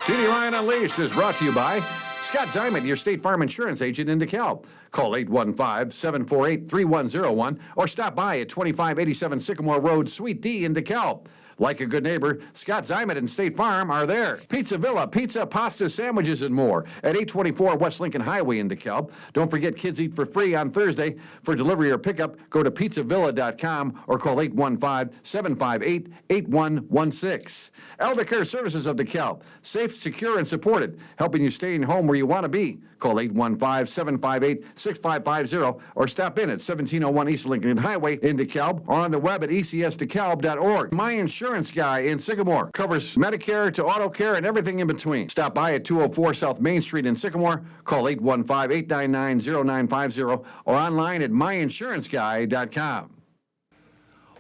TD Ryan Unleashed is brought to you by Scott Zimet, your State Farm Insurance agent in DeKalb. Call 815-748-3101 or stop by at 2587 Sycamore Road, Suite D in DeKalb. Like a good neighbor, Scott Zimet and State Farm are there. Pizza Villa, pizza, pasta, sandwiches, and more at 824 West Lincoln Highway in DeKalb. Don't forget Kids Eat for Free on Thursday. For delivery or pickup, go to pizzavilla.com or call 815-758-8116. Elder Care Services of DeKalb. Safe, secure, and supported, helping you stay in home where you want to be. Call 815-758-6550 or stop in at 1701 East Lincoln Highway in DeKalb or on the web at ecsdecalb.org. My Insurance Guy in Sycamore covers Medicare to auto care and everything in between. Stop by at 204 South Main Street in Sycamore. Call 815-899-0950 or online at myinsuranceguy.com.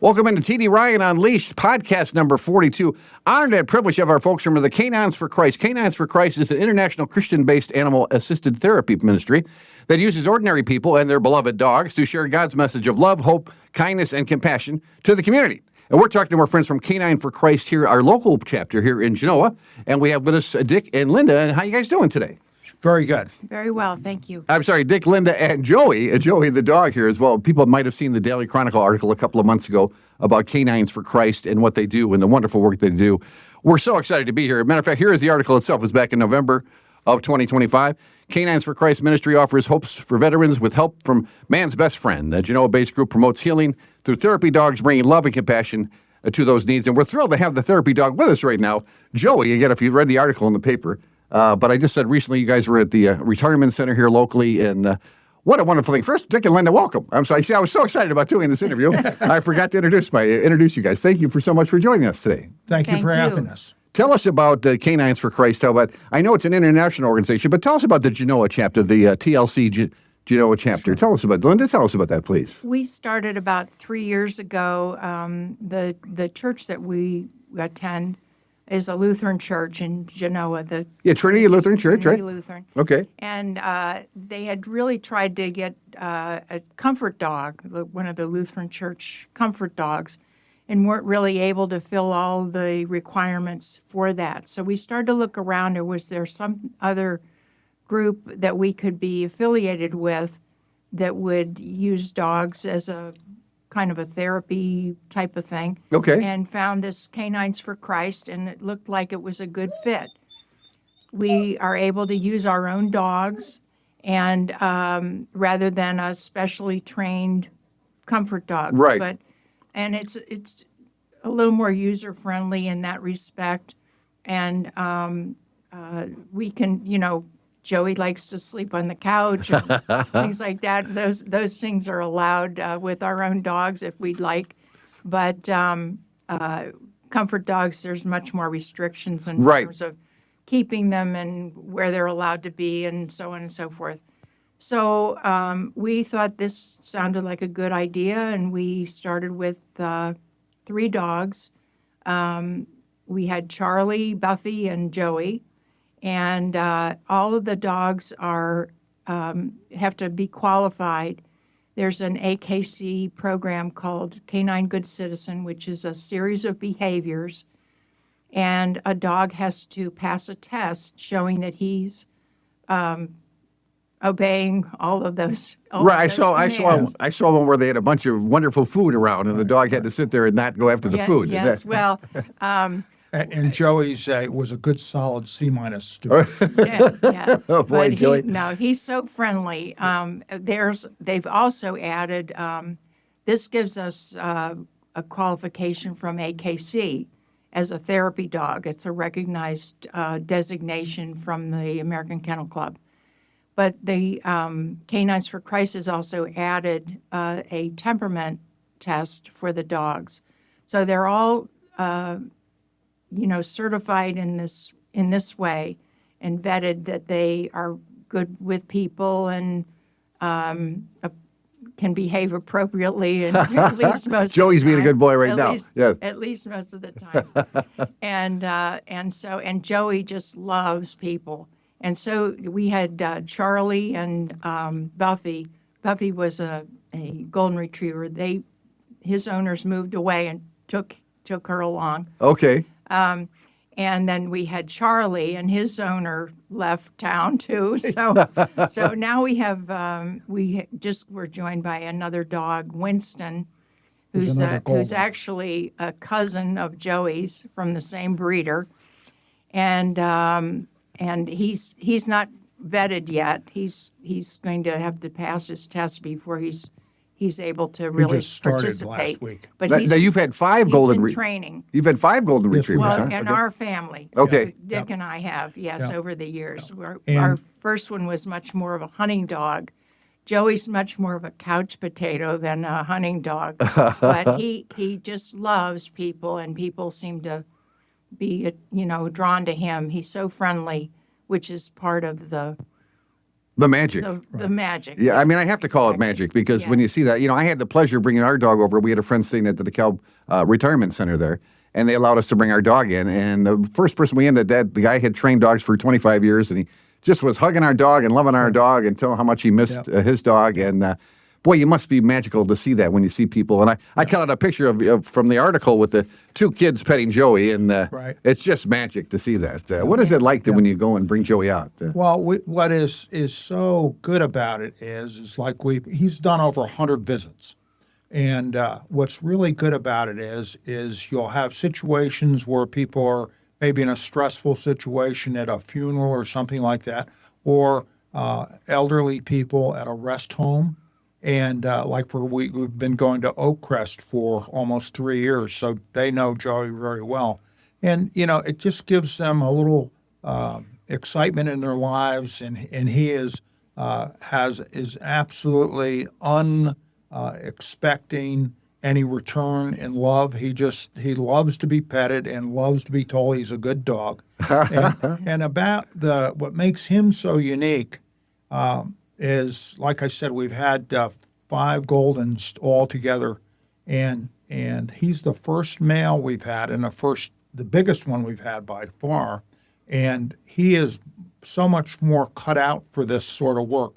Welcome into TD Ryan Unleashed, podcast number 42. Honored and privileged to have our folks from the Canines for Christ. Canines for Christ is an international Christian-based animal-assisted therapy ministry that uses ordinary people and their beloved dogs to share God's message of love, hope, kindness, and compassion to the community. And we're talking to our friends from Canine for Christ here, our local chapter here in Genoa. And we have with us Dick and Linda. And how you guys doing today? Very good. Very well, thank you. I'm sorry, Dick, Linda, and Joey. Joey, the dog here as well. People might have seen the Daily Chronicle article a couple of months ago about Canines for Christ and what they do and the wonderful work they do. We're so excited to be here. As a matter of fact, here is the article itself. It was back in November of 2025. Canines for Christ ministry offers hopes for veterans with help from man's best friend. The Genoa-based group promotes healing through therapy dogs, bringing love and compassion to those needs. And we're thrilled to have the therapy dog with us right now. Joey, again, if you read the article in the paper, but I just said recently you guys were at the retirement center here locally, and what a wonderful thing. First, Dick and Linda, welcome. I'm sorry. See, I was so excited about doing this interview. I forgot to introduce you guys. Thank you for so much for joining us today. Thank you for having us. Tell us about Canines for Christ. I know it's an international organization, but tell us about the Genoa chapter, the TLC Genoa chapter. Sure. Tell us about Linda. Tell us about that, please. We started about 3 years ago. The church that we attend is a Lutheran church in Genoa. Trinity Lutheran Church, Trinity right? Lutheran. Okay. And they had really tried to get a comfort dog, one of the Lutheran church comfort dogs, and weren't really able to fill all the requirements for that. So we started to look around. Was there some other group that we could be affiliated with that would use dogs as a kind of a therapy type of thing? Okay. And found this Canines for Christ, and it looked like it was a good fit. We are able to use our own dogs, and rather than a specially trained comfort dog. Right. And it's a little more user friendly in that respect, and we can, Joey likes to sleep on the couch and things like that. Those things are allowed with our own dogs if we'd like. But comfort dogs, there's much more restrictions in terms of keeping them and where they're allowed to be and so on and so forth. So we thought this sounded like a good idea, and we started with 3 dogs. We had Charlie, Buffy, and Joey. And all of the dogs have to be qualified. There's an AKC program called Canine Good Citizen, which is a series of behaviors, and a dog has to pass a test showing that he's obeying all of those. I saw one where they had a bunch of wonderful food around, and the dog had to sit there and not go after the food. Yes, well. And Joey's was a good solid C- student. Yeah. Oh boy, but Joey. He's so friendly. They've also added, this gives us a qualification from AKC as a therapy dog. It's a recognized designation from the American Kennel Club. But the Canines for Christ has also added a temperament test for the dogs. So they're all certified in this way and vetted that they are good with people and can behave appropriately, and at least most Joey's of the time. being a good boy right now. Yes. At least most of the time. and Joey just loves people. And so we had Charlie and Buffy. Buffy was a golden retriever. His owners moved away and took her along. Okay. And then we had Charlie, and his owner left town too. So now we have we're joined by another dog, Winston, Who's another who's golden. actually a cousin of Joey's from the same breeder, and he's not vetted yet. He's going to have to pass his test before he's able to really just started participate. last week. But Now you've had 5 he's golden. in training. You've had 5 golden Yes, we retrievers, Well, huh? in Okay. our family. Okay. Dick and I have, yes, Yeah. over the years. And- Our first one was much more of a hunting dog. Joey's much more of a couch potato than a hunting dog. But he just loves people, and people seem to be, drawn to him. He's so friendly, which is part of the magic. magic. Yeah, I mean, I have to call it Exactly. magic because Yeah. when you see that, I had the pleasure of bringing our dog over. We had a friend staying at the DeKalb Retirement Center there, and they allowed us to bring our dog in. And the first person we ended, the guy had trained dogs for 25 years, and he just was hugging our dog and loving our dog and telling how much he missed his dog. And boy, you must be magical to see that when you see people. And I cut out a picture of from the article with the 2 kids petting Joey, and Right. it's just magic to see that. What is it like when you go and bring Joey out? Well, what is so good about it is like he's done over 100 visits. And what's really good about it is you'll have situations where people are maybe in a stressful situation at a funeral or something like that, or elderly people at a rest home. And we've been going to Oakcrest for almost 3 years, so they know Joey very well. And, it just gives them a little excitement in their lives, and he is absolutely expecting any return in love. He loves to be petted and loves to be told he's a good dog. And about what makes him so unique is, like I said, we've had 5 Goldens all together, and he's the first male we've had, and the biggest one we've had by far, and he is so much more cut out for this sort of work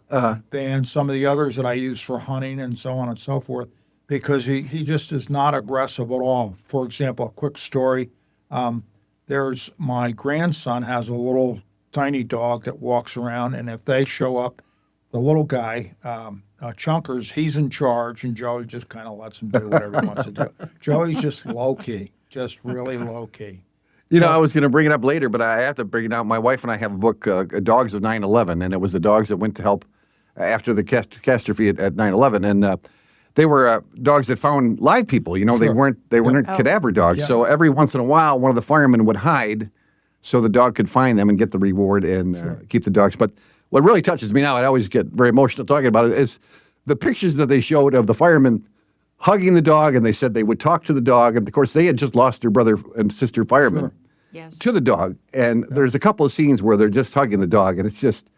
than some of the others that I use for hunting and so on and so forth, because he just is not aggressive at all. For example, a quick story, there's my grandson has a little tiny dog that walks around, and if they show up, the little guy, Chunkers, he's in charge, and Joey just kind of lets him do whatever he wants to do. Joey's just low-key, just really low-key. I was going to bring it up later, but I have to bring it out. My wife and I have a book, Dogs of 9/11, and it was the dogs that went to help after the catastrophe at 9/11, and they were dogs that found live people. They Sure. weren't cadaver dogs. Yeah. So every once in a while, one of the firemen would hide so the dog could find them and get the reward and keep the dogs. But what really touches me now, I always get very emotional talking about it, is the pictures that they showed of the firemen hugging the dog, and they said they would talk to the dog. And of course, they had just lost their brother and sister firemen Yes. to the dog. And there's a couple of scenes where they're just hugging the dog, and it's just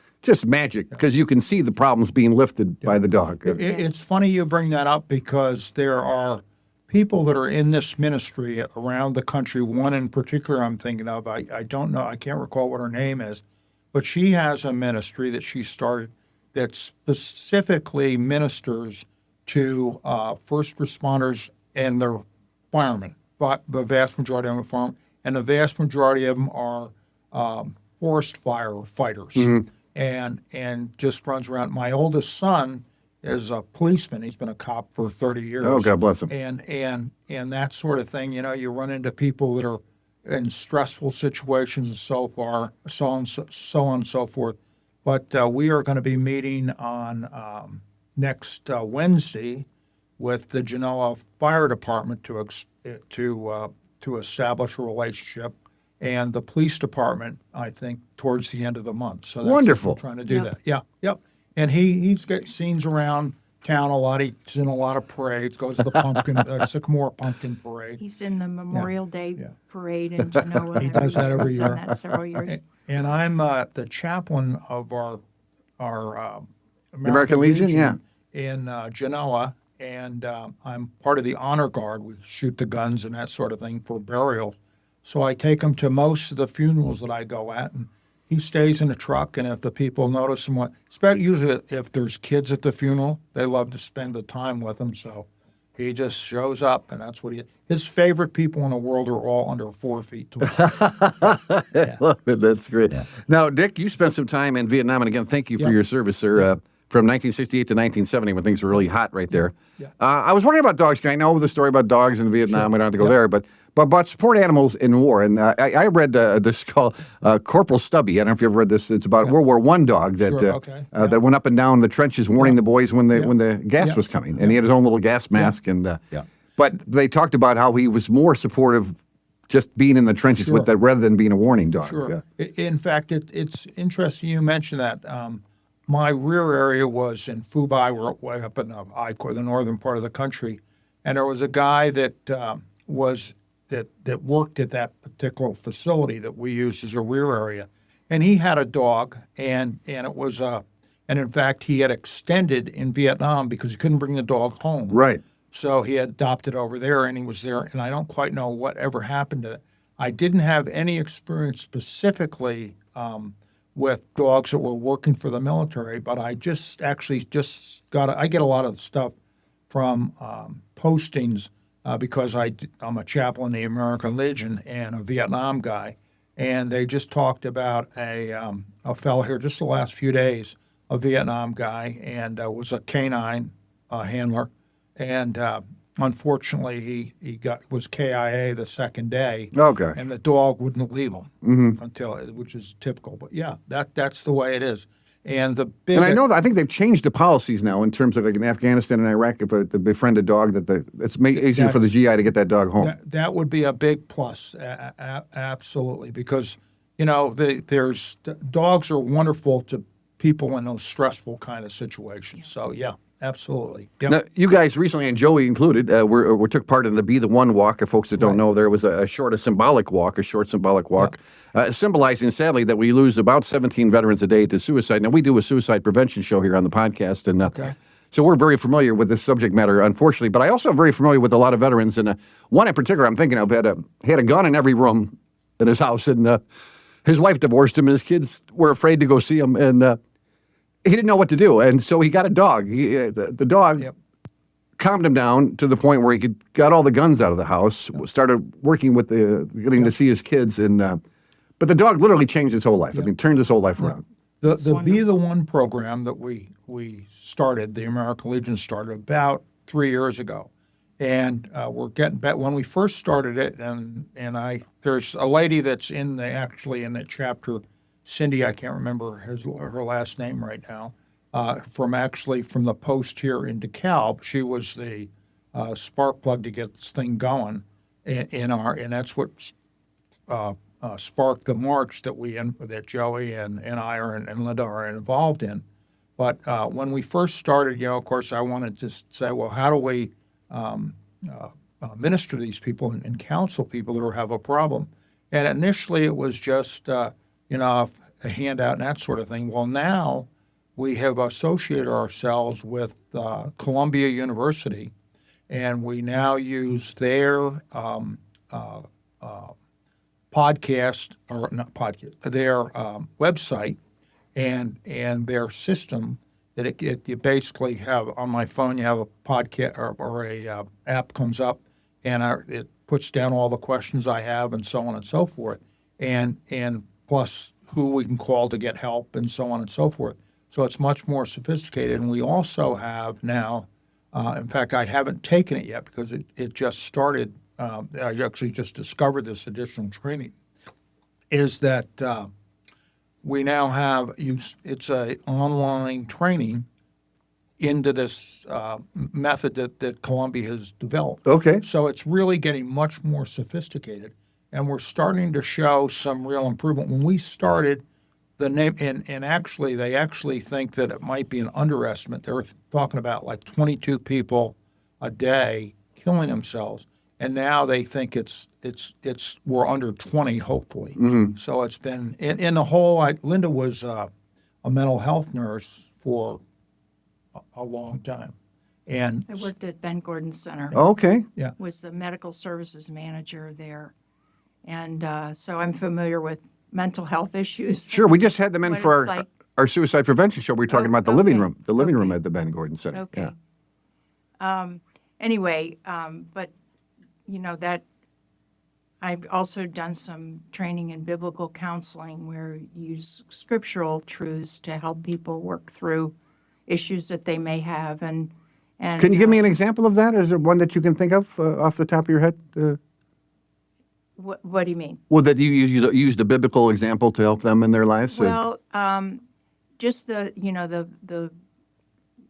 magic because you can see the problems being lifted by the dog. It's funny you bring that up, because there are people that are in this ministry around the country. One in particular I'm thinking of, I don't know, I can't recall what her name is, but she has a ministry that she started that specifically ministers to first responders and their firemen. But the vast majority of them are firemen, and the vast majority of them are forest fire fighters, and just runs around. My oldest son is a policeman. He's been a cop for 30 years. Oh, God bless him. And that sort of thing. You run into people that are in stressful situations and so on and so forth. But we are going to be meeting on next Wednesday with the Genoa Fire Department to establish a relationship, and the police department, I think, towards the end of the month. So that's, Wonderful. we're trying to do that. Yeah, yep. And he's got scenes around town a lot. He's in a lot of parades. Goes to the Sycamore Pumpkin Parade. He's in the Memorial Day parade in Genoa. He does that every He's year. done that several years. And I'm the chaplain of our American Legion, in Genoa, and I'm part of the honor guard. We shoot the guns and that sort of thing for burial. So I take him to most of the funerals that I go at, and he stays in the truck. And if the people notice him, usually if there's kids at the funeral, they love to spend the time with him. So He just shows up, and that's what his favorite people in the world are all under 4 feet tall. Love it. That's great. Now, Dick, you spent some time in Vietnam, and again, thank you for your service, sir. From 1968 to 1970, when things were really hot right there. I was wondering about dogs. I know the story about dogs in Vietnam. We don't have to go there, but about support animals in war. And I read this called Corporal Stubby. I don't know if you ever read this. It's about a World War I dog that that went up and down the trenches warning the boys when the gas was coming. And he had his own little gas mask. But they talked about how he was more supportive just being in the trenches with that rather than being a warning dog. Sure. In fact, it's interesting you mentioned that. My rear area was in Phu Bai, way up in the northern part of the country, and there was a guy that that worked at that particular facility that we used as a rear area, and he had a dog, and it was and in fact he had extended in Vietnam because he couldn't bring the dog home. Right. So he adopted over there, and he was there, and I don't quite know what ever happened to it. I didn't have any experience specifically with dogs that were working for the military, but I just I get a lot of stuff from postings because I'm a chaplain in the American Legion and a Vietnam guy, and they just talked about a fellow here just the last few days, a Vietnam guy, and was a canine handler, and unfortunately he was KIA the second day. Okay. And the dog wouldn't leave him until, which is typical. But yeah, that's the way it is. And the big. And I know that I think they've changed the policies now in terms of like in Afghanistan and Iraq, if the befriended dog it's easier for the GI to get that dog home. That would be a big plus, absolutely, because dogs are wonderful to people in those stressful kind of situations. So yeah. Absolutely. Yep. Now, you guys recently, and Joey included, we took part in the Be the One walk. For folks that don't know, there was a short symbolic walk, symbolizing, sadly, that we lose about 17 veterans a day to suicide. Now, we do a suicide prevention show here on the podcast, and so we're very familiar with this subject matter, unfortunately. But I also am very familiar with a lot of veterans, and one in particular I'm thinking of had a gun in every room in his house, and his wife divorced him, and his kids were afraid to go see him, and he didn't know what to do, and so he got a dog. The dog calmed him down to the point where he got all the guns out of the house, started working with getting to see his kids, and but the dog literally changed his whole life. I mean, turned his whole life around. The Be the One program that we started, the American Legion started about 3 years ago, and we're getting back when we first started it, and there's a lady that's in that chapter. Cindy, I can't remember her last name right now, from the post here in DeKalb. She was the spark plug to get this thing going, and that's what sparked the march that Joey and I and Linda are involved in. But when we first started, of course, I wanted to say, well, how do we minister to these people and counsel people that have a problem? And initially, it was just a handout and that sort of thing. Well, now we have associated ourselves with Columbia University, and we now use their their website and their system that you basically have on my phone. You have a podcast or a app comes up, and it puts down all the questions I have and so on and so forth, and plus who we can call to get help and so on and so forth. So it's much more sophisticated. And we also have now, in fact, I haven't taken it yet because it just started. I actually just discovered this additional training, is that we now have, it's a online training into this method that Columbia has developed. Okay. So it's really getting much more sophisticated. And we're starting to show some real improvement. When we started, the name, and actually, they actually think that it might be an underestimate. They were talking about like 22 people a day killing themselves, and now they think we're under 20, hopefully. Mm-hmm. So it's been in the whole. Linda was a mental health nurse for a long time, and I worked at Ben Gordon Center. Okay. Yeah. Was the medical services manager there. And so I'm familiar with mental health issues. Sure, we just had them in for like. our suicide prevention show. We were talking about the living room at the Ben Gordon Center. Okay. Yeah. anyway, but that I've also done some training in biblical counseling where you use scriptural truths to help people work through issues that they may have. And Can you give me an example of that? Is there one that you can think of off the top of your head? what do you mean? Well, that you used a biblical example to help them in their lives? Well, just the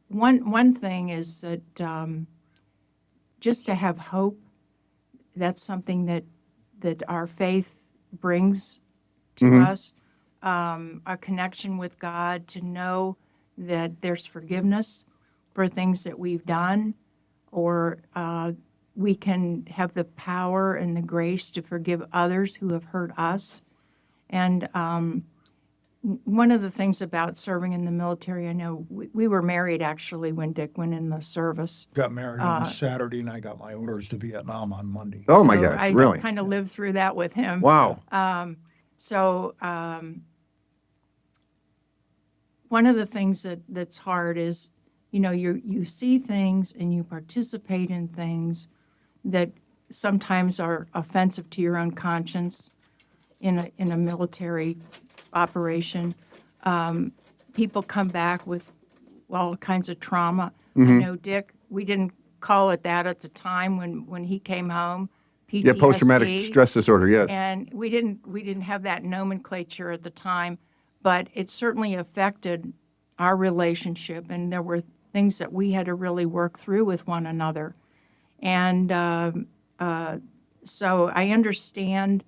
one thing is that just to have hope. That's something that our faith brings to us. A connection with God, to know that there's forgiveness for things that we've done, or we can have the power and the grace to forgive others who have hurt us. And one of the things about serving in the military, I know we were married actually when Dick went in the service. Got married on a Saturday, and I got my orders to Vietnam on Monday. Oh my So gosh, I really? kind of lived through that with him. Wow. So one of the things that's hard is, you see things and you participate in things that sometimes are offensive to your own conscience in a military operation. People come back with all kinds of trauma. I know Dick, we didn't call it that at the time when he came home. PTSD. Yeah, post-traumatic stress disorder, yes. And we didn't have that nomenclature at the time, but it certainly affected our relationship, and there were things that we had to really work through with one another. And so I understand,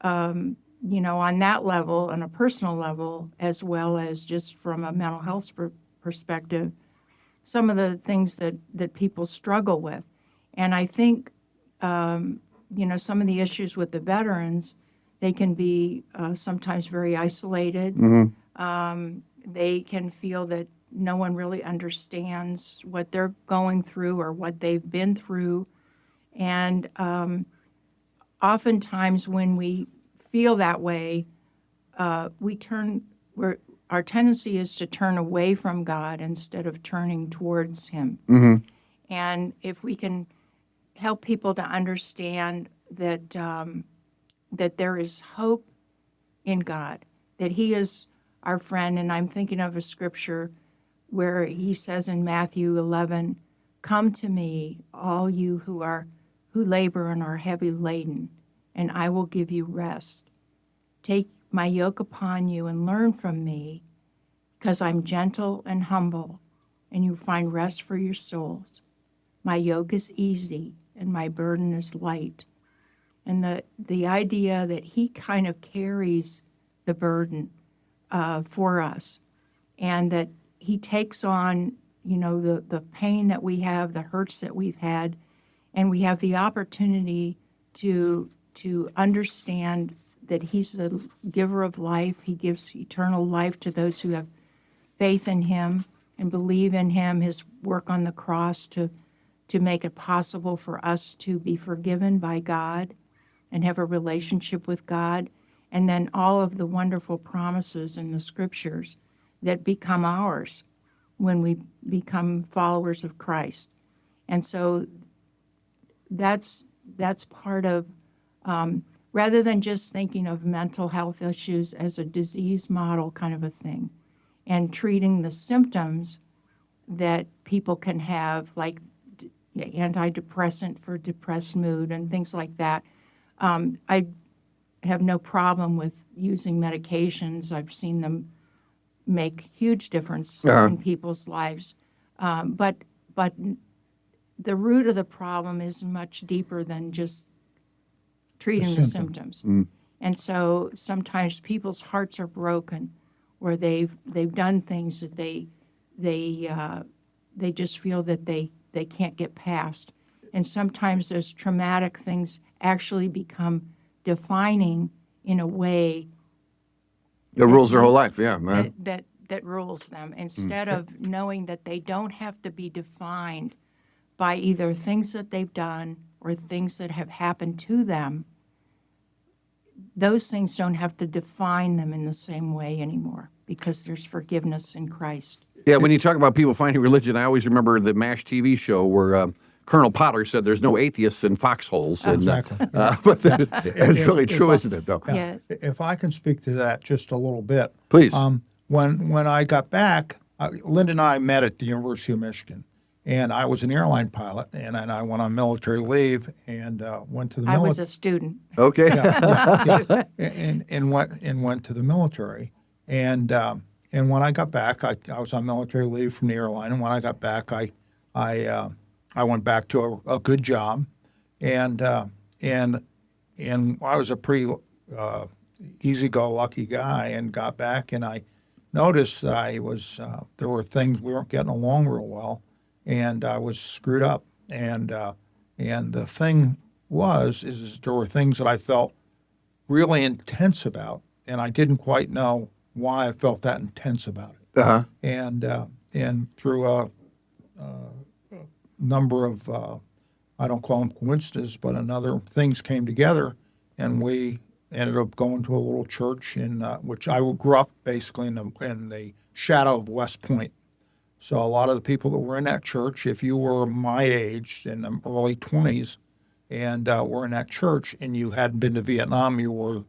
on that level, on a personal level, as well as just from a mental health perspective, some of the things that people struggle with. And I think, some of the issues with the veterans, they can be sometimes very isolated. They can feel that no one really understands what they're going through or what they've been through. And oftentimes when we feel that way, our tendency is to turn away from God instead of turning towards Him. And if we can help people to understand that that there is hope in God, that He is our friend. And I'm thinking of a scripture where He says in Matthew 11, "Come to me, all you who labor and are heavy laden, and I will give you rest. Take my yoke upon you and learn from me, because I'm gentle and humble, and you find rest for your souls. My yoke is easy and my burden is light." And the idea that He kind of carries the burden for us, and that He takes on, the pain that we have, the hurts that we've had, and we have the opportunity to understand that He's the giver of life. He gives eternal life to those who have faith in Him and believe in Him, His work on the cross to make it possible for us to be forgiven by God and have a relationship with God, and then all of the wonderful promises in the scriptures that become ours when we become followers of Christ. And so that's part of, rather than just thinking of mental health issues as a disease model kind of a thing, and treating the symptoms that people can have, like antidepressant for depressed mood and things like that. I have no problem with using medications. I've seen them make huge difference in people's lives. But the root of the problem is much deeper than just treating the symptoms. And so sometimes people's hearts are broken, where they've done things that they just feel that they can't get past. And sometimes those traumatic things actually become defining in a way It rules their whole life, yeah. that rules them, instead of knowing that they don't have to be defined by either things that they've done or things that have happened to them. Those things don't have to define them in the same way anymore, because there's forgiveness in Christ. Yeah, when you talk about people finding religion, I always remember the MASH TV show where Colonel Potter said there's no atheists in foxholes. And, Exactly. but it's really true, isn't it, though? Yes. If I can speak to that just a little bit. Please. When I got back, Linda and I met at the University of Michigan, and I was an airline pilot, and I went on military leave and went to the I military. was a student. Okay. and went to the military. And when I got back, I was on military leave from the airline. And when I got back, I went back to a good job, and I was a pretty easy-go-lucky guy, and got back, and I noticed that I was there were things we weren't getting along real well, and I was screwed up. And the thing is there were things that I felt really intense about, and I didn't quite know why I felt that intense about it. Uh-huh. And through a number of I don't call them coincidences, but another things came together, and we ended up going to a little church in which I grew up basically in the shadow of West Point. So a lot of the people that were in that church, if you were my age in the early 20s and were in that church and you hadn't been to Vietnam, you were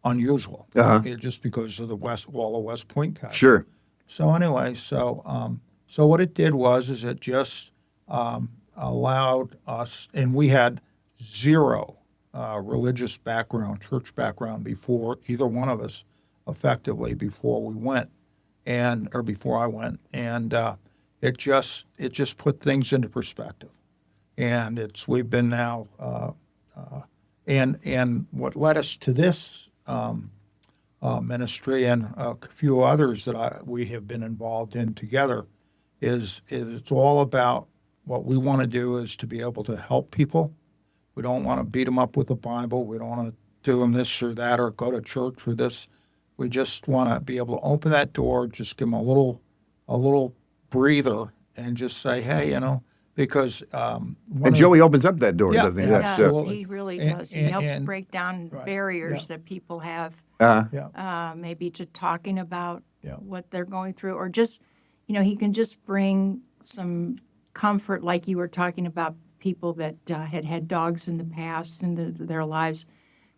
unusual. Just because of all the West Point guys. Sure. So anyway, so what it did is it just allowed us, and we had zero religious background, church background before either one of us, effectively before we went, or before I went, and it just put things into perspective, and we've been now, and what led us to this ministry and a few others that we have been involved in together is it's all about what we want to do is to be able to help people. We don't want to beat them up with the Bible. We don't want to do them this or that or go to church or this. We just want to be able to open that door, just give them a little breather, and just say, hey, because And Joey opens up that door, Yeah, doesn't he? yeah, That's, absolutely. He really And- does. He helps and- break down right, barriers that people have, maybe to talking about Yeah. what they're going through, or just, he can just bring some comfort, like you were talking about people that had dogs in the past in their lives,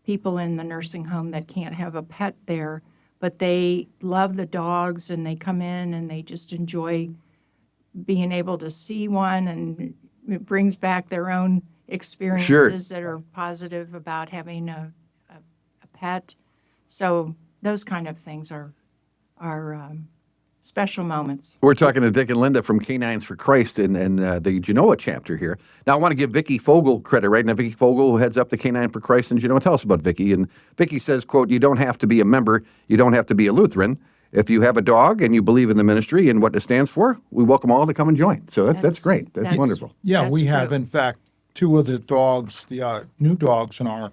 people in the nursing home that can't have a pet there, but they love the dogs and they come in and they just enjoy being able to see one, and it brings back their own experiences that are positive about having a pet. So those kind of things are special moments. We're talking to Dick and Linda from Canines for Christ in the Genoa chapter here. Now, I want to give Vicki Fogle credit, right? Now, Vicki Fogle, who heads up the Canine for Christ in Genoa. Tell us about Vicki. And Vicki says, quote, you don't have to be a member. You don't have to be a Lutheran. If you have a dog and you believe in the ministry and what it stands for, we welcome all to come and join. So that's great. That's wonderful. Yeah, That's we have, true. in fact, two of the dogs, the new dogs in our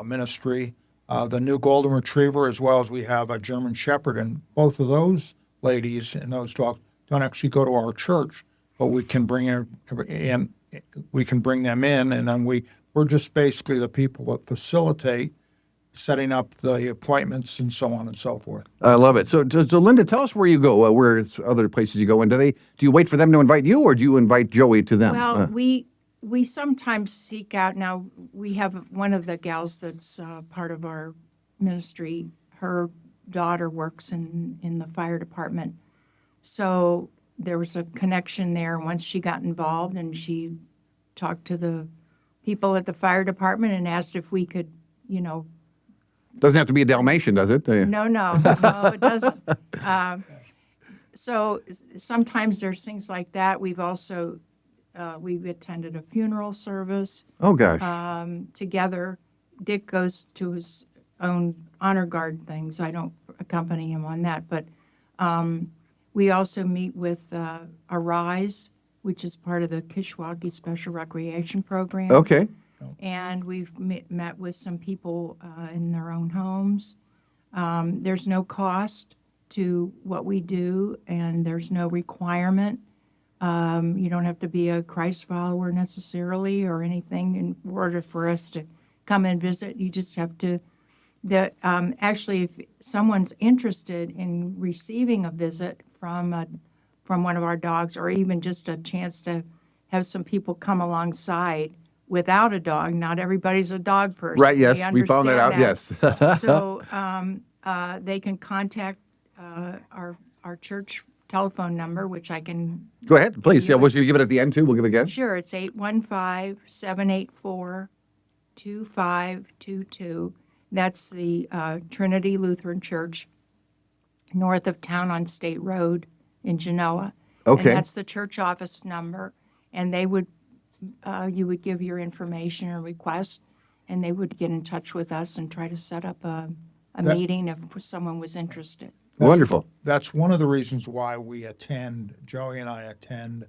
ministry, the new Golden Retriever, as well as we have a German Shepherd, and both of those ladies and those dogs don't actually go to our church, but we can bring them in, and then we're just basically the people that facilitate setting up the appointments and so on and so forth. I love it. So Linda, tell us where you go, where other places you go, and do you wait for them to invite you, or do you invite Joey to them? Well, we sometimes seek out. Now, we have one of the gals that's part of our ministry. Her daughter works in the fire department. So there was a connection there once she got involved, and she talked to the people at the fire department and asked if we could, Doesn't have to be a Dalmatian, does it? No, it doesn't. So sometimes there's things like that. We've also we've attended a funeral service Oh, gosh. together. Dick goes to his own honor guard things. I don't accompany him on that, but we also meet with Arise, which is part of the Kishwaukee Special Recreation Program. Okay. And we've met with some people in their own homes. There's no cost to what we do, and there's no requirement. You don't have to be a Christ follower necessarily or anything in order for us to come and visit. You just have to. Actually, if someone's interested in receiving a visit from from one of our dogs, or even just a chance to have some people come alongside without a dog. Not everybody's a dog person. Right, yes, we found that out, yes. So they can contact our church telephone number, which I can. Go ahead, please. you Yeah, will you give it at the end, too? We'll give it again. Sure, it's 815-784-2522. That's the Trinity Lutheran Church, north of town on State Road in Genoa. Okay. And that's the church office number. And they would, you would give your information or request, and they would get in touch with us and try to set up a meeting if someone was interested. Wonderful. That's one of the reasons why Joey and I attend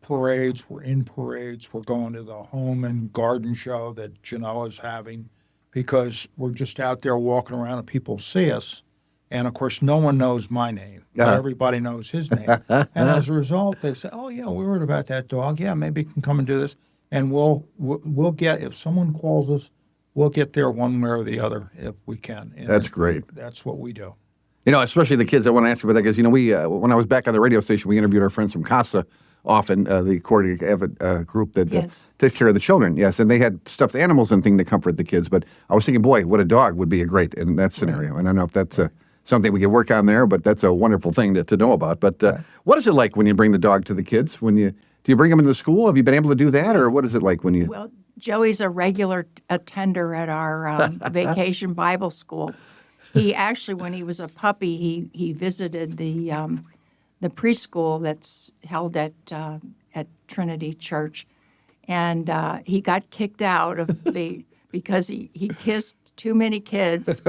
parades. We're in parades. We're going to the home and garden show that Genoa's having, because we're just out there walking around and people see us. And of course, no one knows my name, but everybody knows his name. And as a result, they say, "Oh yeah, we heard about that dog. Yeah, maybe you can come and do this." And we'll get, if someone calls us, we'll get there one way or the other if we can. And That's great. That's what we do. You know, especially the kids. I want to ask you about that because, you know, we when I was back on the radio station, we interviewed our friends from CASA often, the Cordy Avid group that Yes. takes care of the children. Yes, and they had stuffed animals and things to comfort the kids. But I was thinking, boy, what a dog would be great in that scenario. And I don't know if that's something we could work on there, but that's a wonderful thing to know about. But what is it like when you bring the dog to the kids? Do you bring them into the school? Have you been able to do that, or what is it like when you? Well, Joey's a regular attender at our vacation Bible school. He actually, when he was a puppy, he visited the preschool that's held at Trinity Church, and he got kicked out of because he kissed too many kids.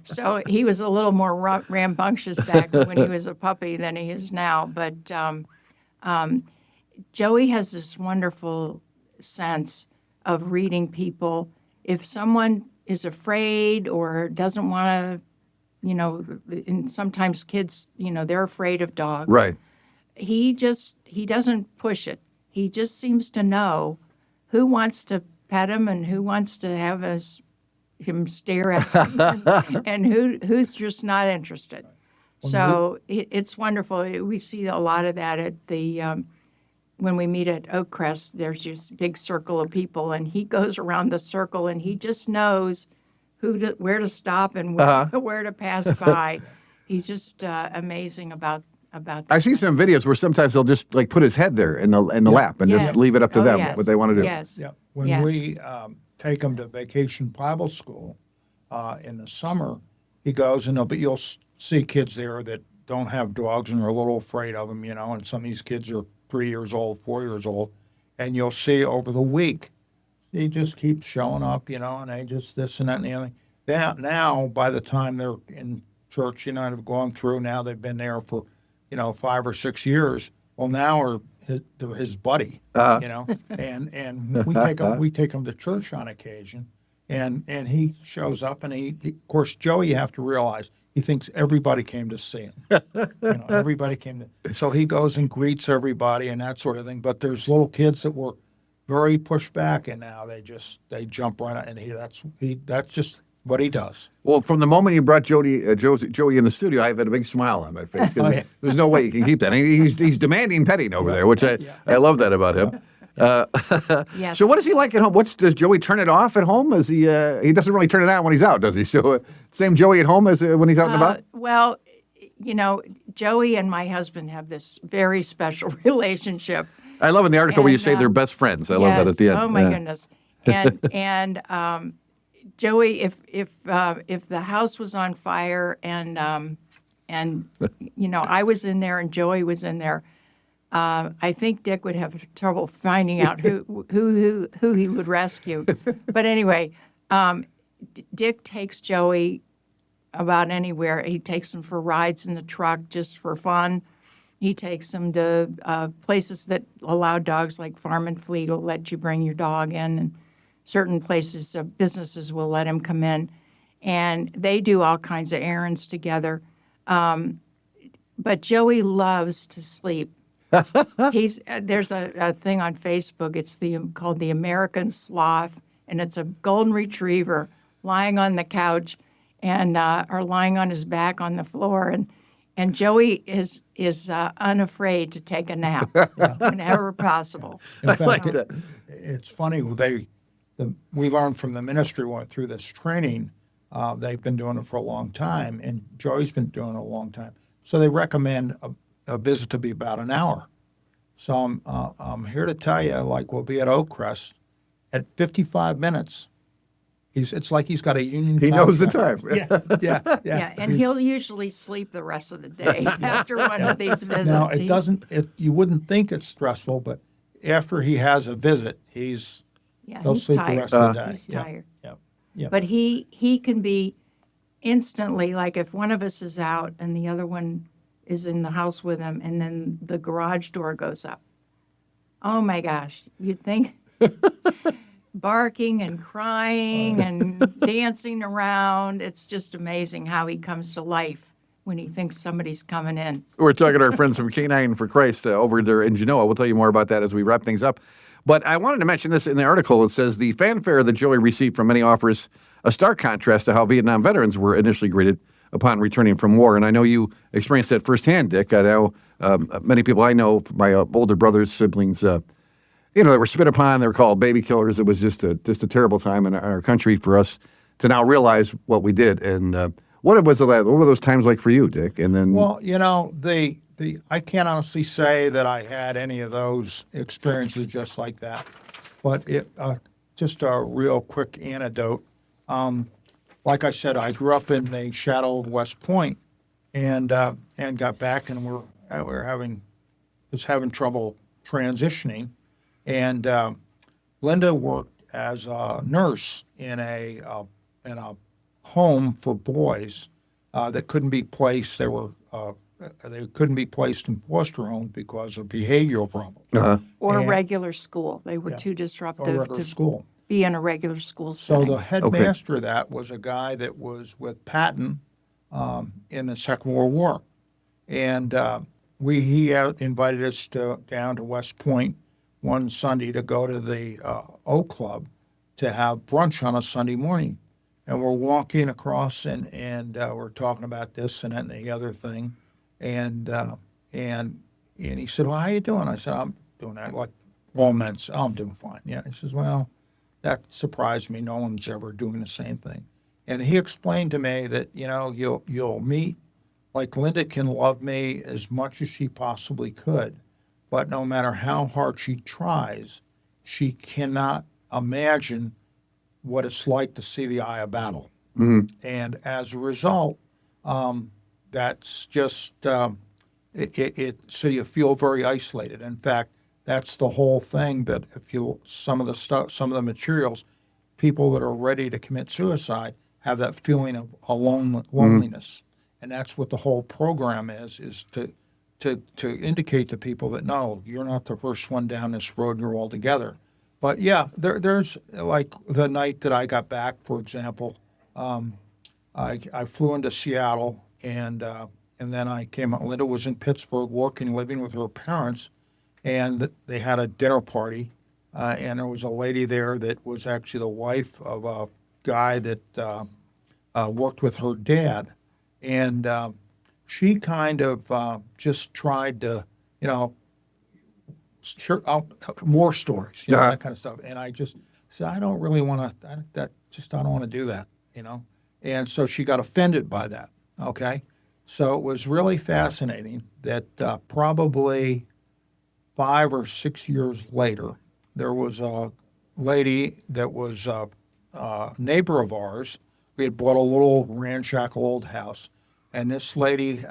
So he was a little more rambunctious back when he was a puppy than he is now. But Joey has this wonderful sense of reading people. If someone is afraid or doesn't want to, and sometimes kids, they're afraid of dogs. Right. He doesn't push it. He just seems to know who wants to pet him and who wants to have him stare at him and who's just not interested. So it's wonderful. We see a lot of that at the when we meet at Oakcrest. There's this big circle of people, and he goes around the circle, and he just knows where to stop and where to pass by. He's just amazing about that. I see some videos where sometimes they'll just like put his head there in the lap and just leave it up to them what they want to do. Yes. Yeah. When we take him to vacation Bible school in the summer, he goes and you'll see kids there that don't have dogs and are a little afraid of them, and some of these kids are 3 years old, 4 years old, and you'll see over the week, he just keeps showing up, and they just this and that and the other thing. Now, by the time they're in church, have gone through, now they've been there for, 5 or 6 years. Well, now they're his buddy, and we take him to church on occasion, and he shows up, and he of course, Joey, you have to realize, he thinks everybody came to see him. Everybody came to, so he goes and greets everybody and that sort of thing. But there's little kids that were very pushed back, and now they jump right out, and that's just what he does. Well, from the moment you brought Joey in the studio, I've had a big smile on my face. There's no way you can keep that. He's demanding petting over there, which I love that about him. Yes. So what is he like at home? Does Joey turn it off at home? Is he doesn't really turn it on when he's out, does he? So same Joey at home as when he's out and about? Well, Joey and my husband have this very special relationship. I love in the article where you say they're best friends. I love that at the end. Oh my goodness. And Joey, if the house was on fire and I was in there and Joey was in there, I think Dick would have trouble finding out who he would rescue. But anyway, Dick takes Joey about anywhere. He takes him for rides in the truck just for fun. He takes him to places that allow dogs, like Farm and Fleet will let you bring your dog in, and certain places, businesses will let him come in. And they do all kinds of errands together. But Joey loves to sleep. There's a thing on Facebook. It's called the American Sloth, and it's a golden retriever lying on the couch and or lying on his back on the floor, And Joey is unafraid to take a nap whenever possible. In fact, that. it's funny. We learned from the ministry went through this training. They've been doing it for a long time, and Joey's been doing it a long time. So they recommend a visit to be about an hour. So I'm here to tell you, like we'll be at Oakcrest at 55 minutes. It's like he's got a union. He knows the contract. time. Yeah, and he'll usually sleep the rest of the day after one of these visits. Now it doesn't. You wouldn't think it's stressful, but after he has a visit, he'll he's sleep tired. the rest of the day. He's tired. Yeah. But he can be instantly, like if one of us is out and the other one is in the house with him, and then the garage door goes up. Oh my gosh, you'd think barking and crying and dancing around. It's just amazing how he comes to life when he thinks somebody's coming in. We're talking to our friends from Canine for Christ over there in Genoa. We'll tell you more about that as we wrap things up. But I wanted to mention this in the article. It says the fanfare that Joey received from many offers a stark contrast to how Vietnam veterans were initially greeted upon returning from war. And I know you experienced that firsthand, Dick. I know many people I know, my older brothers, siblings, they were spit upon. They were called baby killers. It was just a terrible time in our country for us to now realize what we did. And what were those times like for you, Dick? And then, well, I can't honestly say that I had any of those experiences just like that, but just a real quick anecdote. Like I said, I grew up in the shadow of West Point, and got back, and was having trouble transitioning, and Linda worked as a nurse in a home for boys that couldn't be placed. They couldn't be placed in foster homes because of behavioral problems. Or And- regular school. They were too Or disruptive regular to school. be in a regular school So setting. the headmaster of that was a guy that was with Patton in the Second World War, and he invited us down to West Point one Sunday to go to the Oak Club to have brunch on a Sunday morning, and we're walking across and we're talking about this and that and the other thing, and he said, "Well, how you doing?" I said, "I'm doing that like all men. I'm doing fine." Yeah. He says, "Well, that surprised me. No one's ever doing the same thing." And he explained to me that, you'll meet, like Linda can love me as much as she possibly could, but no matter how hard she tries, she cannot imagine what it's like to see the eye of battle. Mm-hmm. And as a result, that's just, so you feel very isolated. In fact, that's the whole thing, that some of the materials, people that are ready to commit suicide have that feeling of loneliness. And that's what the whole program is to indicate to people that, no, you're not the first one down this road, you're all together. But yeah, there's like the night that I got back, for example, I flew into Seattle, and then I came out. Linda was in Pittsburgh living with her parents, and they had a dinner party, and there was a lady there that was actually the wife of a guy that worked with her dad, and she kind of just tried to, hear out more stories, that kind of stuff. And I just said, I don't really want to. I don't want to do that, And so she got offended by that. Okay, so it was really fascinating that probably 5 or 6 years later, there was a lady that was a neighbor of ours. We had bought a little ramshackle old house, and this lady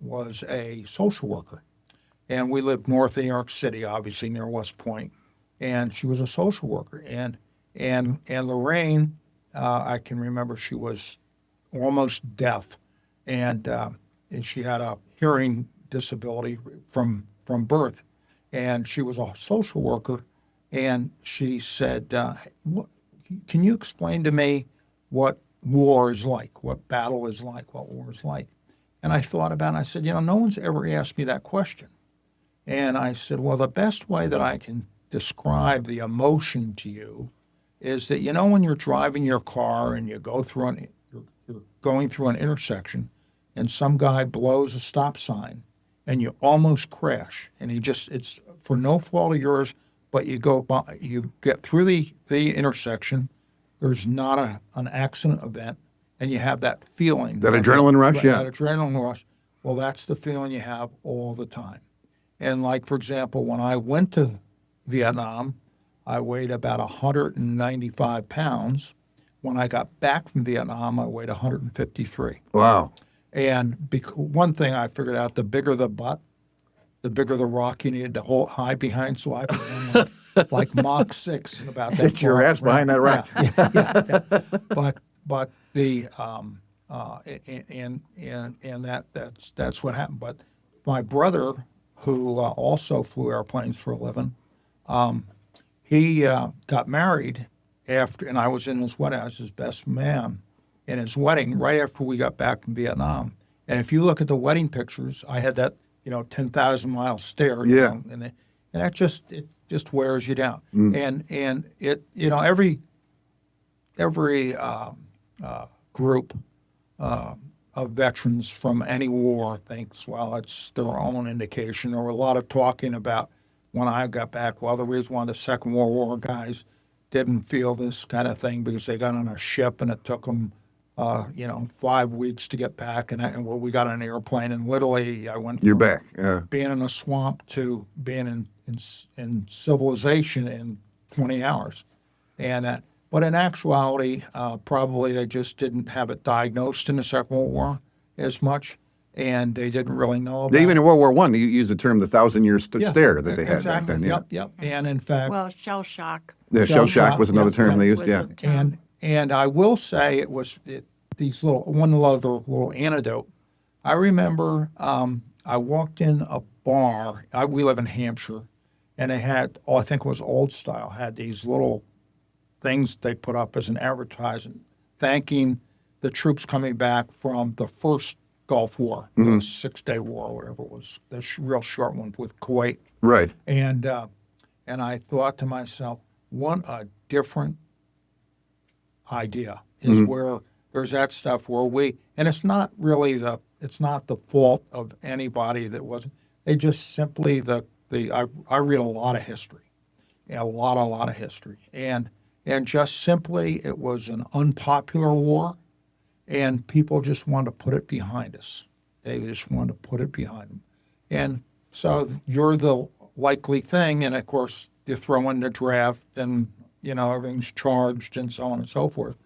was a social worker. And we lived north of New York City, obviously near West Point, and she was a social worker. And Lorraine, I can remember she was almost deaf, and she had a hearing disability from birth, and she was a social worker. And she said, "Can you explain to me what war is like, what battle is like, what war is like?" And I thought about it, and I said, no one's ever asked me that question. And I said, well, the best way that I can describe the emotion to you is that, when you're driving your car and you're going through an intersection, and some guy blows a stop sign and you almost crash, and it's for no fault of yours, but you get through the intersection, there's not an accident event, and you have that feeling. That adrenaline rush, yeah. That adrenaline rush. Well, that's the feeling you have all the time. And like, for example, when I went to Vietnam, I weighed about 195 pounds. When I got back from Vietnam, I weighed 153. Wow. And one thing I figured out, the bigger the butt, the bigger the rock you needed to hide behind. So I could run like Mach 6 about that. Get your ass behind that rock. Yeah. But the and that's what happened. But my brother, who also flew airplanes for a living, he got married after, and I was in his wedding. I was his best man in his wedding right after we got back from Vietnam. And if you look at the wedding pictures, I had that 10,000-mile stare. Yeah. And that just wears you down. And it every group of veterans from any war thinks, well, it's their own indication. There were a lot of talking about when I got back, well, the reason why the Second World War guys didn't feel this kind of thing because they got on a ship and it took them, 5 weeks to get back. And we got on an airplane, and literally I went You're from back. Yeah. being in a swamp to being in civilization in 20 hours. And but in actuality, probably they just didn't have it diagnosed in the Second World War as much, and they didn't really know about Even in World War I, you used the term the 1,000-year stare that they had back exactly. then. Yeah. Yep. And in fact, Well, shell shock. The shell shock was another yes, term they used. was Yeah. a term. and I will say these one little anecdote. I remember I walked in a bar. We live in Hampshire, and they had, I think it was Old Style, had these little things they put up as an advertisement thanking the troops coming back from the first Gulf War, the 6-day war, or whatever it was, the real short one with Kuwait. Right. And I thought to myself, what a different idea is where there's that stuff where and it's not really it's not the fault of anybody that wasn't. They just simply I read a lot of history, a lot of history, and just simply it was an unpopular war, and people just wanted to put it behind us. They just wanted to put it behind them, and so you're the likely thing, and of course you throw in the draft, and everything's charged and so on and so forth,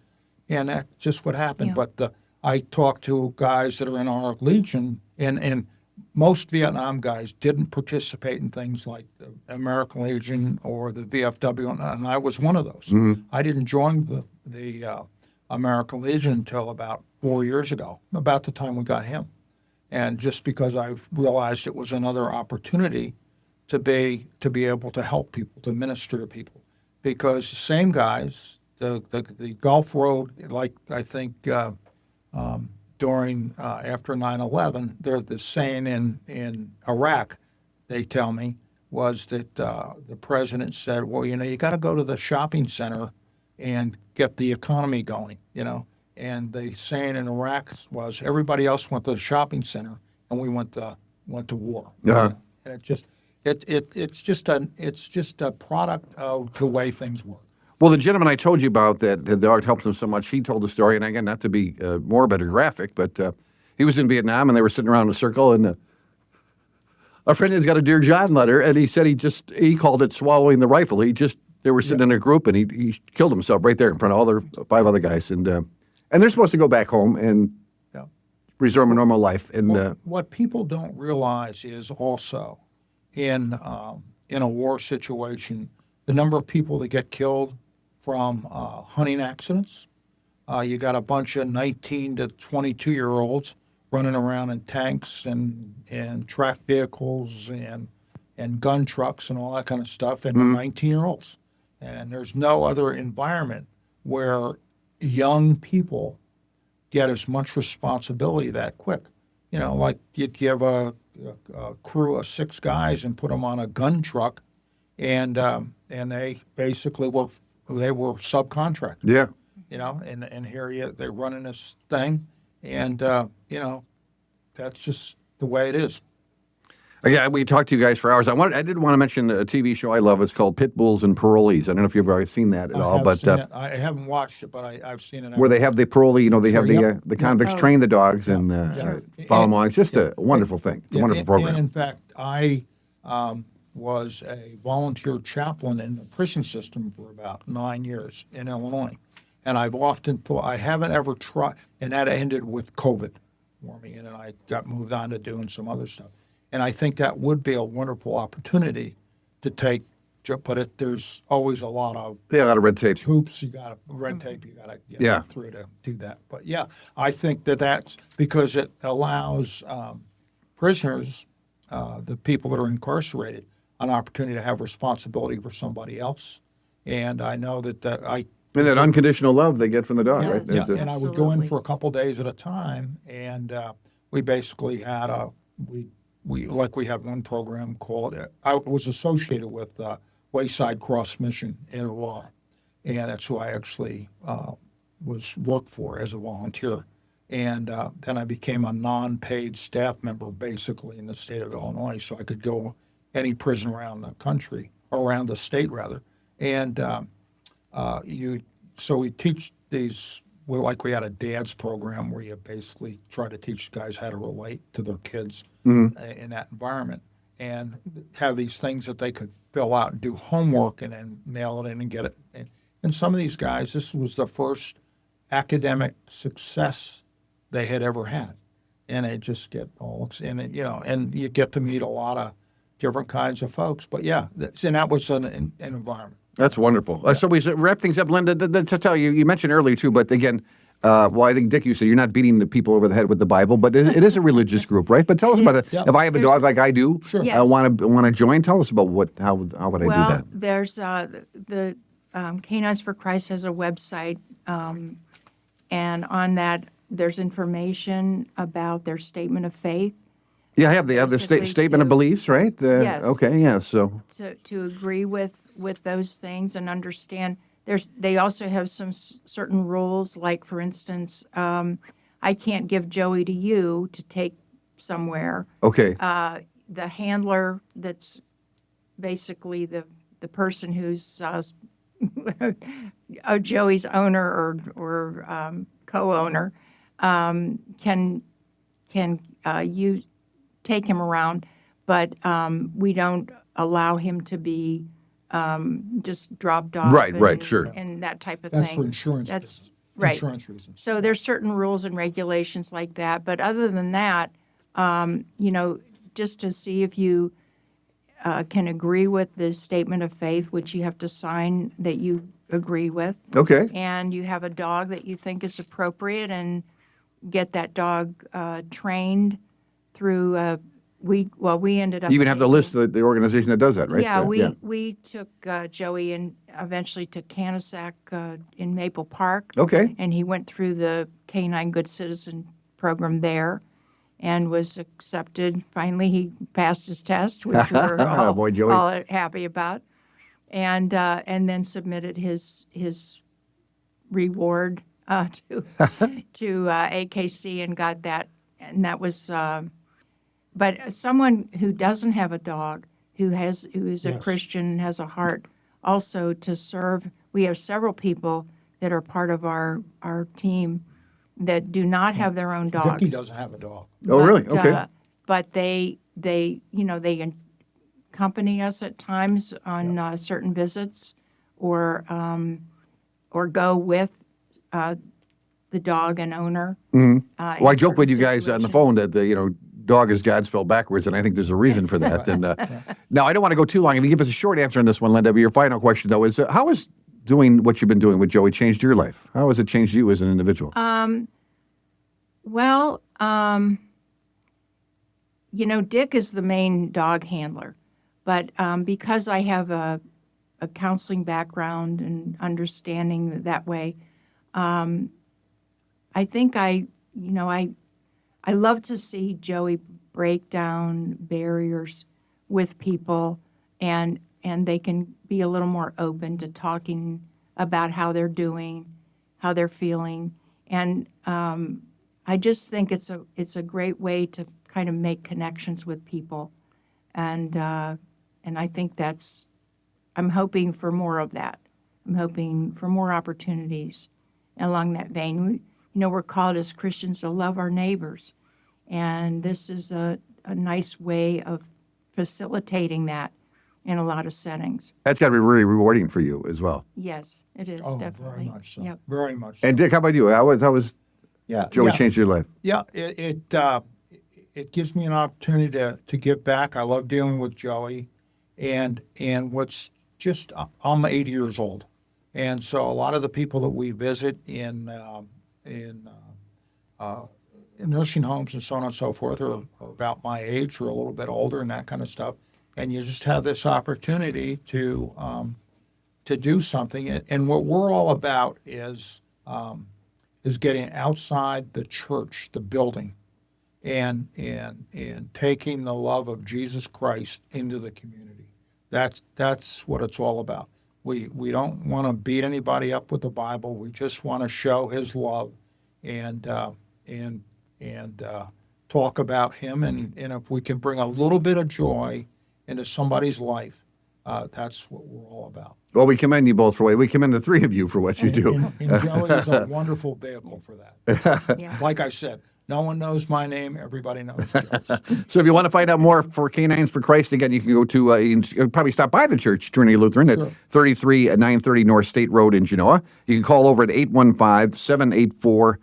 and that's just what happened. Yeah. But I talked to guys that are in our Legion, and most Vietnam guys didn't participate in things like the American Legion or the VFW, and I was one of those. I didn't join the American Legion until about 4 years ago, about the time we got him, and just because I realized it was another opportunity to be able to help people, to minister to people, because the same guys, the Gulf Road, like I think during after 9/11, the saying in Iraq, they tell me, was that the president said, well, you got to go to the shopping center and get the economy going, And the saying in Iraq was everybody else went to the shopping center and we went to war. Uh-huh. And it's just a product of the way things work. Well, the gentleman I told you about that the dog helped him so much, he told the story, and again, not to be morbid or graphic, but he was in Vietnam, and they were sitting around in a circle, and a friend has got a Dear John letter, and he said he called it swallowing the rifle. They were sitting in a group, and he killed himself right there in front of all their 5 other guys, and they're supposed to go back home and resume a normal life. And what people don't realize is also in a war situation, the number of people that get killed from hunting accidents. You got a bunch of 19 to 22-year-olds running around in tanks and track vehicles and gun trucks and all that kind of stuff, and 19-year-olds. And there's no other environment where young people get as much responsibility that quick. Like you'd give a crew of 6 guys and put them on a gun truck, and they basically were subcontractors. yeah, And here they're running this thing, and that's just the way it is. Yeah, we talked to you guys for hours. I did want to mention a TV show I love. It's called Pit Bulls and Parolees. I don't know if you've already seen that at all, but Seen it. I haven't watched it, but I've seen it. where they have the parolee, they Sure, have yep. the convicts Oh. train the dogs and Sure. follow them And- along. It's just a wonderful thing. It's a wonderful program. And in fact, I was a volunteer chaplain in the prison system for about 9 years in Illinois. And I've often thought, I haven't ever tried, and that ended with COVID for me. And then I got moved on to doing some other stuff. And I think that would be a wonderful opportunity to take, but there's always a lot of Yeah, a lot of red tape. hoops red tape you got to get Yeah. through to do that. But yeah, I think that's because it allows prisoners, the people that are incarcerated, an opportunity to have responsibility for somebody else. And I know that And that unconditional love they get from the dog, Yeah, right? yeah, That's it. and I would go in Absolutely. for a couple days at a time, and we basically had we had one program called. I was associated with Wayside Cross Mission in Iran, and that's who I actually was worked for as a volunteer. And then I became a non-paid staff member, basically in the state of Illinois, so I could go any prison around the country, or around the state rather, and. So we teach these, well, like we had a dad's program where you basically try to teach guys how to relate to their kids in that environment, and have these things that they could fill out and do homework and then mail it in and get it. And some of these guys, this was the first academic success they had ever had. And they just get all, and you get to meet a lot of different kinds of folks. But yeah, that was an environment. That's wonderful. So we wrap things up, Linda. To tell you, you mentioned earlier too, but again, I think Dick, you said you're not beating the people over the head with the Bible, but it is a religious group, right? But tell us about it. Yeah. If I have a dog like I do, Sure. I Yes. want to join. Tell us about how would I do Well, that? there's the Canines for Christ has a website, and on that there's information about their statement of faith. Yeah, I have the basically statement of to- beliefs, right? Yes. Okay. Yeah. So To agree with those things and understand. They also have some certain rules, like for instance, I can't give Joey to you to take somewhere. okay. The handler, that's basically the person who's Joey's owner or co-owner, can you take him around, but we don't allow him to be just dropped off. Right, sure. And that type of That's thing. for insurance. That's right. Insurance reasons. So there's certain rules and regulations like that. But other than that, just to see if you can agree with the statement of faith, which you have to sign that you agree with, Okay. and you have a dog that you think is appropriate, and get that dog trained through. We ended up You even have the taking- list of the organization that does that, right? Yeah, we took Joey and eventually to Canisac in Maple Park. Okay. And he went through the Canine Good Citizen program there and was accepted. Finally, he passed his test, which we were all, Boy, Joey. all happy about. And then submitted his reward to AKC and got that. And that was... But someone who doesn't have a dog, who is a Yes. Christian and has a heart, also to serve. We have several people that are part of our team that do not have their own dogs. Vicki doesn't have a dog. Oh, really? But, Okay. But they accompany us at times on certain visits, or go with the dog and owner. Well, I in joke with you certain guys on the phone situations. that dog is God spelled backwards, and I think there's a reason for that. And now I don't want to go too long. If you give us a short answer on this one, Linda, but your final question though is, how has doing what you've been doing with Joey changed your life? How has it changed you as an individual? Well, Dick is the main dog handler, but because I have a counseling background and understanding that way, I think I love to see Joey break down barriers with people, and they can be a little more open to talking about how they're doing, how they're feeling. And I just think it's a great way to kind of make connections with people, and I think I'm hoping for more of that. I'm hoping for more opportunities along that vein. We're called as Christians to love our neighbors, and this is a nice way of facilitating that in a lot of settings. That's got to be really rewarding for you as well. Yes, it is, Oh, definitely. very much so. Yep. Very much so. And Dick, how about you? How was Yeah, Joey yeah. changed your life? Yeah, it gives me an opportunity to give back. I love dealing with Joey, and what's just I'm 80 years old, and so a lot of the people that we visit in nursing homes and so on and so forth are about my age or a little bit older and that kind of stuff, and you just have this opportunity to do something, and what we're all about is getting outside the church, the building, and taking the love of Jesus Christ into the community. That's what it's all about. We don't want to beat anybody up with the Bible. We just want to show His love and talk about Him. And if we can bring a little bit of joy into somebody's life, that's what we're all about. Well, we commend you both for what we commend the three of you for what you do. And Joey is a wonderful vehicle for that. Yeah. Like I said, no one knows my name. Everybody knows Joe's. So if you want to find out more for Canines for Christ, again, you can go to, you can probably stop by the church, Trinity Lutheran, Sure. at 33 at 930 North State Road in Genoa. You can call over at 815-784-2522,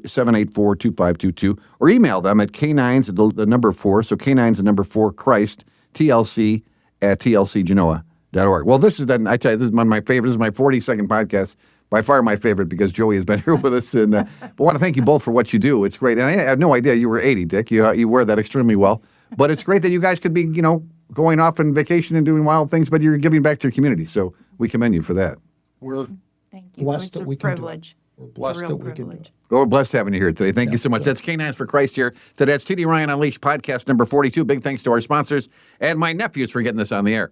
784-2522, or email them at canines, the number 4, so canines, the number 4, Christ, TLC, at tlcgenoa.org. Well, this is I tell you, this is one of my favorites. This is my 42nd podcast. By far my favorite because Joey has been here with us. And but I want to thank you both for what you do. It's great. And I had no idea you were 80, Dick. You wear that extremely well. But it's great that you guys could be, going off on vacation and doing wild things, but you're giving back to your community. So we commend you for that. We're Thank you. blessed It's that a we can do it. privilege. We're It's blessed a real that we can do privilege. it. Well, we're blessed having you here today. Thank you so much. That's Canines for Christ here. Today, that's TD Ryan Unleashed podcast number 42. Big thanks to our sponsors and my nephews for getting this on the air.